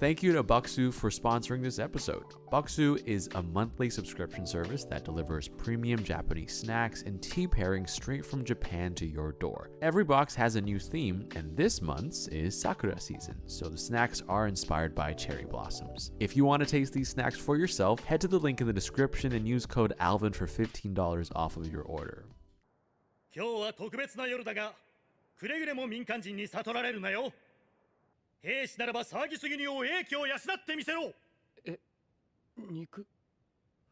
Thank you to Buxu for sponsoring this episode. Buxu is a monthly subscription service that delivers premium Japanese snacks and tea pairings straight from Japan to your door. Every box has a new theme, and this month's is Sakura season, so the snacks are inspired by cherry blossoms. If you want to taste these snacks for yourself, head to the link in the description and use code Alvin for $15 off of your order. 今日は特別な夜だが、くれぐれも民間人に悟られるなよ。兵士ならば騒ぎすぎにを英気を養ってみせろ。肉？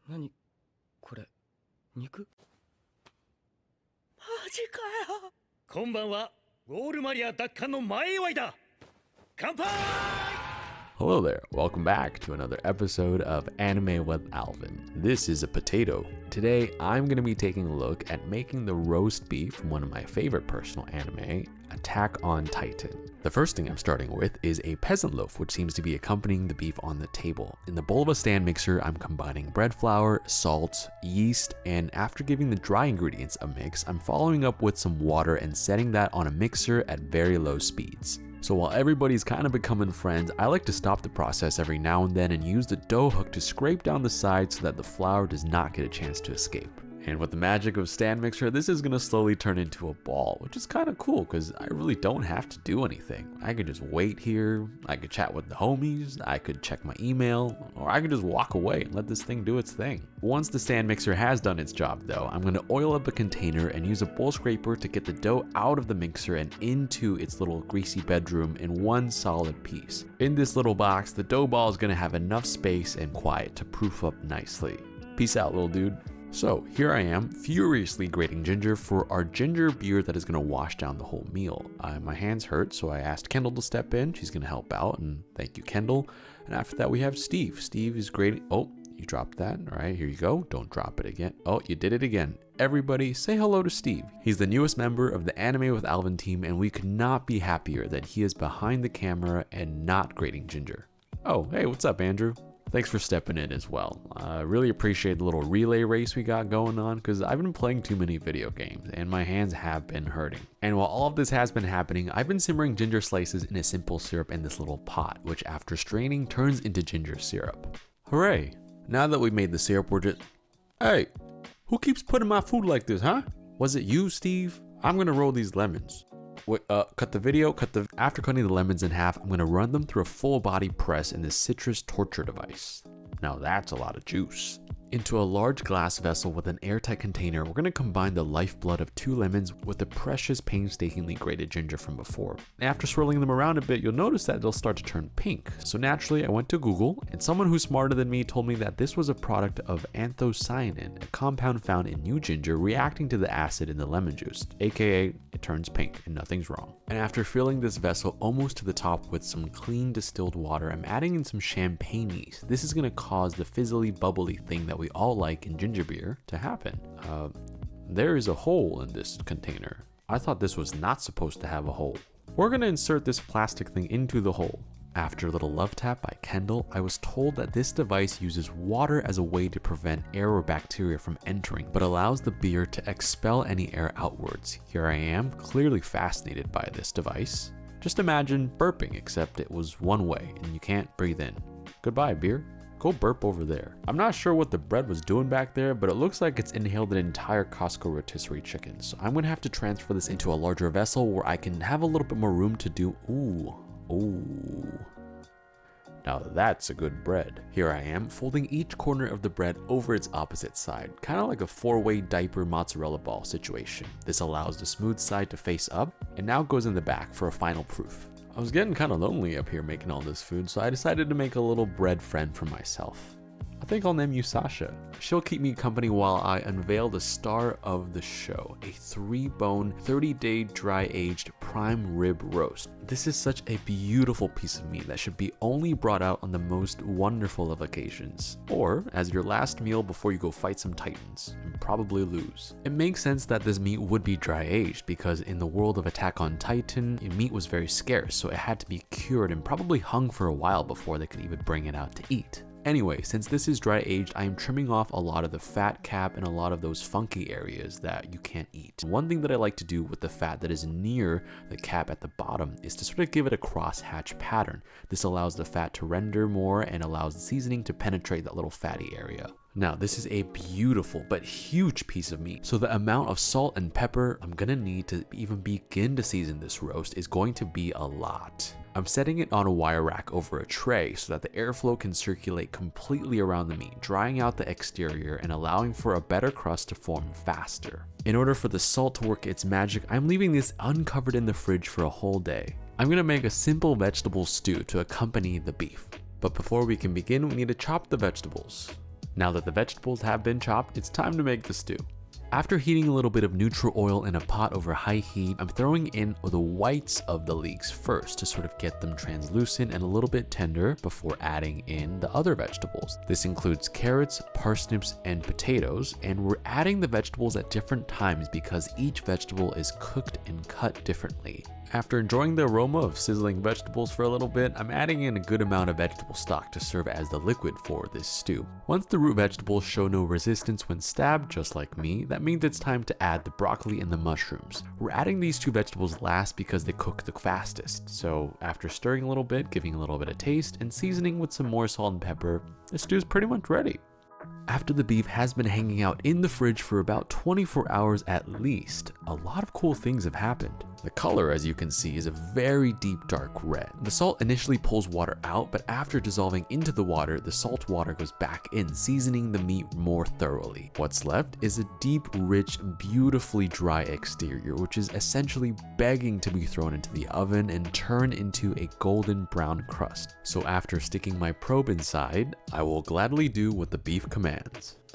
何これ？肉？マジかよ。今晩はウォールマリア奪還の前祝いだ。乾杯！ Hello there, welcome back to another episode of Anime with Alvin. This is a potato. Today, I'm going to be taking a look at making the roast beef from one of my favorite personal anime, Attack on Titan. The first thing I'm starting with is a peasant loaf, which seems to be accompanying the beef on the table. In the bowl of a stand mixer, I'm combining bread flour, salt, yeast, and after giving the dry ingredients a mix, I'm following up with some water and setting that on a mixer at very low speeds. So while everybody's kind of becoming friends, I like to stop the process every now and then and use the dough hook to scrape down the sides so that the flour does not get a chance to escape. And with the magic of stand mixer, this is going to slowly turn into a ball, which is kind of cool because I really don't have to do anything. I could just wait here, I could chat with the homies, I could check my email, or I could just walk away and let this thing do its thing. Once the stand mixer has done its job though, I'm going to oil up a container and use a bowl scraper to get the dough out of the mixer and into its little greasy bedroom in one solid piece. In this little box, the dough ball is going to have enough space and quiet to proof up nicely. Peace out, little dude. So here I am, furiously grating ginger for our ginger beer that is going to wash down the whole meal. My hands hurt, so I asked Kendall to step in. She's going to help out, and thank you, Kendall. And after that, we have Steve. Steve is grating. Oh, you dropped that. All right, here you go. Don't drop it again. Oh, you did it again. Everybody, say hello to Steve. He's the newest member of the Anime with Alvin team, and we could not be happier that he is behind the camera and not grating ginger. Oh, hey, what's up, Andrew? Thanks for stepping in as well. I really appreciate the little relay race we got going on because I've been playing too many video games and my hands have been hurting. And while all of this has been happening, I've been simmering ginger slices in a simple syrup in this little pot, which after straining turns into ginger syrup. Hooray! Now that we've made the syrup, we're just... Hey, who keeps putting my food like this, huh? Was it you, Steve? I'm gonna roll these lemons. Wait, after cutting the lemons in half, I'm going to run them through a full body press in this citrus torture device. Now that's a lot of juice. Into a large glass vessel with an airtight container, we're going to combine the lifeblood of 2 lemons with the precious painstakingly grated ginger from before. After swirling them around a bit, you'll notice that they'll start to turn pink. So naturally, I went to Google, and someone who's smarter than me told me that this was a product of anthocyanin, a compound found in new ginger reacting to the acid in the lemon juice, aka it turns pink and nothing's wrong. And after filling this vessel almost to the top with some clean distilled water, I'm adding in some champagne yeast. This is going to cause the fizzly bubbly thing that we all like in ginger beer to happen. There is a hole in this container. I thought this was not supposed to have a hole. We're going to insert this plastic thing into the hole. After a little love tap by Kendall, I was told that this device uses water as a way to prevent air or bacteria from entering, but allows the beer to expel any air outwards. Here I am, clearly fascinated by this device. Just imagine burping, except it was one way and you can't breathe in. Goodbye, beer. Go burp over there. I'm not sure what the bread was doing back there, but it looks like it's inhaled an entire Costco rotisserie chicken. So I'm gonna have to transfer this into a larger vessel where I can have a little bit more room to do, ooh. Now that's a good bread. Here I am, folding each corner of the bread over its opposite side, kind of like a 4-way diaper mozzarella ball situation. This allows the smooth side to face up, and now goes in the back for a final proof. I was getting kind of lonely up here making all this food, so I decided to make a little bread friend for myself. I think I'll name you Sasha. She'll keep me company while I unveil the star of the show, a 3-bone, 30-day dry-aged prime rib roast. This is such a beautiful piece of meat that should be only brought out on the most wonderful of occasions, or as your last meal before you go fight some titans, and probably lose. It makes sense that this meat would be dry-aged because in the world of Attack on Titan, meat was very scarce, so it had to be cured and probably hung for a while before they could even bring it out to eat. Anyway, since this is dry aged, I am trimming off a lot of the fat cap and a lot of those funky areas that you can't eat. One thing that I like to do with the fat that is near the cap at the bottom is to sort of give it a crosshatch pattern. This allows the fat to render more and allows the seasoning to penetrate that little fatty area. Now, this is a beautiful but huge piece of meat, so the amount of salt and pepper I'm gonna need to even begin to season this roast is going to be a lot. I'm setting it on a wire rack over a tray so that the airflow can circulate completely around the meat, drying out the exterior and allowing for a better crust to form faster. In order for the salt to work its magic, I'm leaving this uncovered in the fridge for a whole day. I'm gonna make a simple vegetable stew to accompany the beef. But before we can begin, we need to chop the vegetables. Now that the vegetables have been chopped, it's time to make the stew. After heating a little bit of neutral oil in a pot over high heat, I'm throwing in the whites of the leeks first to sort of get them translucent and a little bit tender before adding in the other vegetables. This includes carrots, parsnips, and potatoes, and we're adding the vegetables at different times because each vegetable is cooked and cut differently. After enjoying the aroma of sizzling vegetables for a little bit, I'm adding in a good amount of vegetable stock to serve as the liquid for this stew. Once the root vegetables show no resistance when stabbed, just like me, that means it's time to add the broccoli and the mushrooms. We're adding these two vegetables last because they cook the fastest, so after stirring a little bit, giving a little bit of taste, and seasoning with some more salt and pepper, the stew is pretty much ready. After the beef has been hanging out in the fridge for about 24 hours at least, a lot of cool things have happened. The color, as you can see, is a very deep dark red. The salt initially pulls water out, but after dissolving into the water, the salt water goes back in, seasoning the meat more thoroughly. What's left is a deep, rich, beautifully dry exterior, which is essentially begging to be thrown into the oven and turned into a golden brown crust. So after sticking my probe inside, I will gladly do what the beef commands.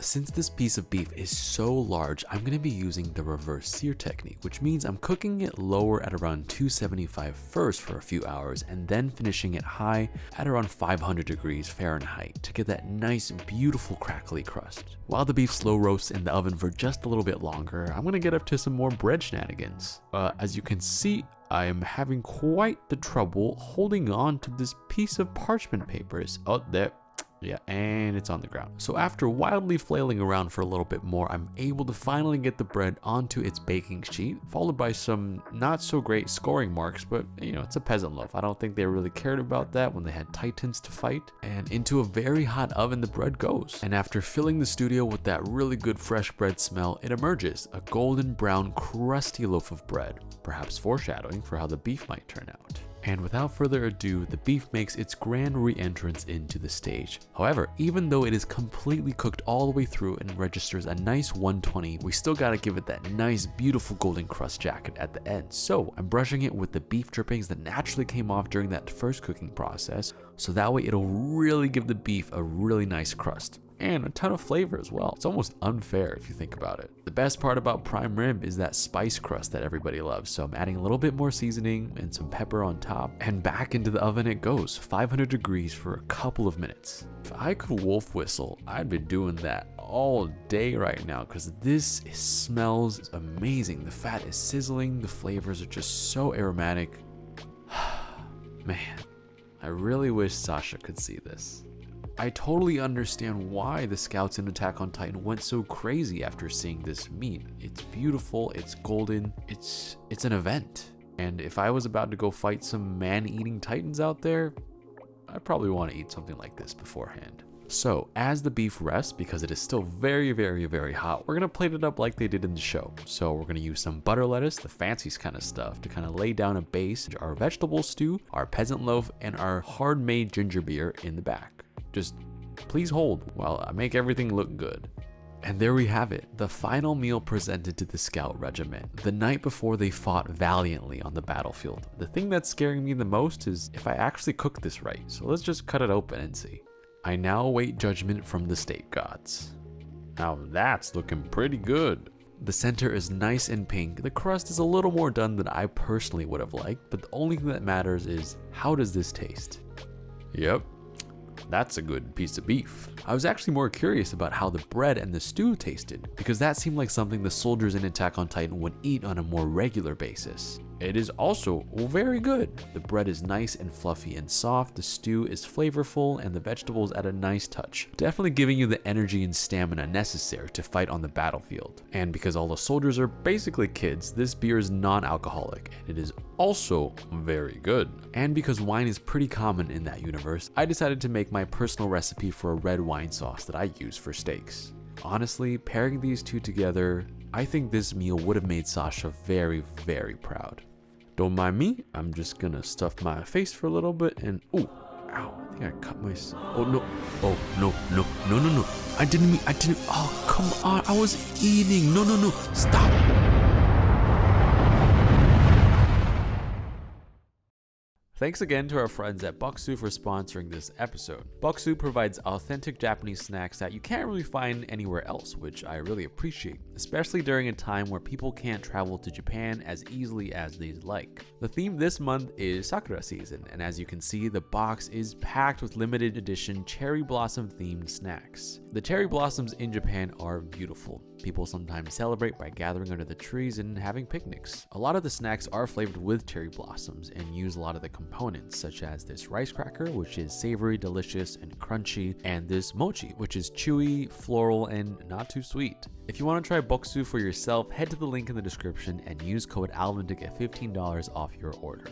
Since this piece of beef is so large, I'm going to be using the reverse sear technique, which means I'm cooking it lower at around 275 first for a few hours and then finishing it high at around 500 degrees Fahrenheit to get that nice, beautiful crackly crust. While the beef slow roasts in the oven for just a little bit longer, I'm going to get up to some more bread shenanigans. As you can see, I am having quite the trouble holding on to this piece of parchment paper. Oh, there. Yeah, and it's on the ground. So after wildly flailing around for a little bit more, I'm able to finally get the bread onto its baking sheet, followed by some not so great scoring marks, but you know, it's a peasant loaf. I don't think they really cared about that when they had titans to fight. And into a very hot oven the bread goes. And after filling the studio with that really good fresh bread smell, it emerges a golden brown crusty loaf of bread, perhaps foreshadowing for how the beef might turn out. And without further ado, the beef makes its grand re-entrance into the stage. However, even though it is completely cooked all the way through and registers a nice 120, we still gotta give it that nice, beautiful golden crust jacket at the end. So I'm brushing it with the beef drippings that naturally came off during that first cooking process, so that way it'll really give the beef a really nice crust. And a ton of flavor as well. It's almost unfair if you think about it. The best part about prime rib is that spice crust that everybody loves, so I'm adding a little bit more seasoning and some pepper on top, and back into the oven it goes, 500 degrees for a couple of minutes. If I could wolf whistle, I'd be doing that all day right now because this smells amazing. The fat is sizzling, the flavors are just so aromatic. Man, I really wish Sasha could see this. I totally understand why the scouts in Attack on Titan went so crazy after seeing this meat. It's beautiful, it's golden, it's an event. And if I was about to go fight some man-eating titans out there, I'd probably want to eat something like this beforehand. So as the beef rests, because it is still very, very, very hot, we're going to plate it up like they did in the show. So we're going to use some butter lettuce, the fancy kind of stuff, to kind of lay down a base, our vegetable stew, our peasant loaf, and our hard-made ginger beer in the back. Just please hold while I make everything look good. And there we have it, the final meal presented to the scout regiment, the night before they fought valiantly on the battlefield. The thing that's scaring me the most is if I actually cook this right, so let's just cut it open and see. I now await judgment from the state gods. Now that's looking pretty good. The center is nice and pink, the crust is a little more done than I personally would have liked, but the only thing that matters is how does this taste? Yep. That's a good piece of beef. I was actually more curious about how the bread and the stew tasted, because that seemed like something the soldiers in Attack on Titan would eat on a more regular basis. It is also very good. The bread is nice and fluffy and soft, the stew is flavorful, and the vegetables add a nice touch, definitely giving you the energy and stamina necessary to fight on the battlefield. And because all the soldiers are basically kids, this beer is non-alcoholic, and it is also very good. And because wine is pretty common in that universe, I decided to make my personal recipe for a red wine sauce that I use for steaks. Honestly, pairing these two together, I think this meal would have made Sasha very, very proud. Don't mind me, I'm just gonna stuff my face for a little bit and ooh, ow, I think I cut myself. Oh no, no. I didn't, oh come on, I was eating, no, stop. Thanks again to our friends at Buxu for sponsoring this episode. Buxu provides authentic Japanese snacks that you can't really find anywhere else, which I really appreciate, especially during a time where people can't travel to Japan as easily as they'd like. The theme this month is Sakura season, and as you can see, the box is packed with limited edition cherry blossom themed snacks. The cherry blossoms in Japan are beautiful. People sometimes celebrate by gathering under the trees and having picnics. A lot of the snacks are flavored with cherry blossoms and use a lot of the components, such as this rice cracker, which is savory, delicious, and crunchy, and this mochi, which is chewy, floral, and not too sweet. If you want to try Buxu for yourself, head to the link in the description and use code Alvin to get $15 off your order.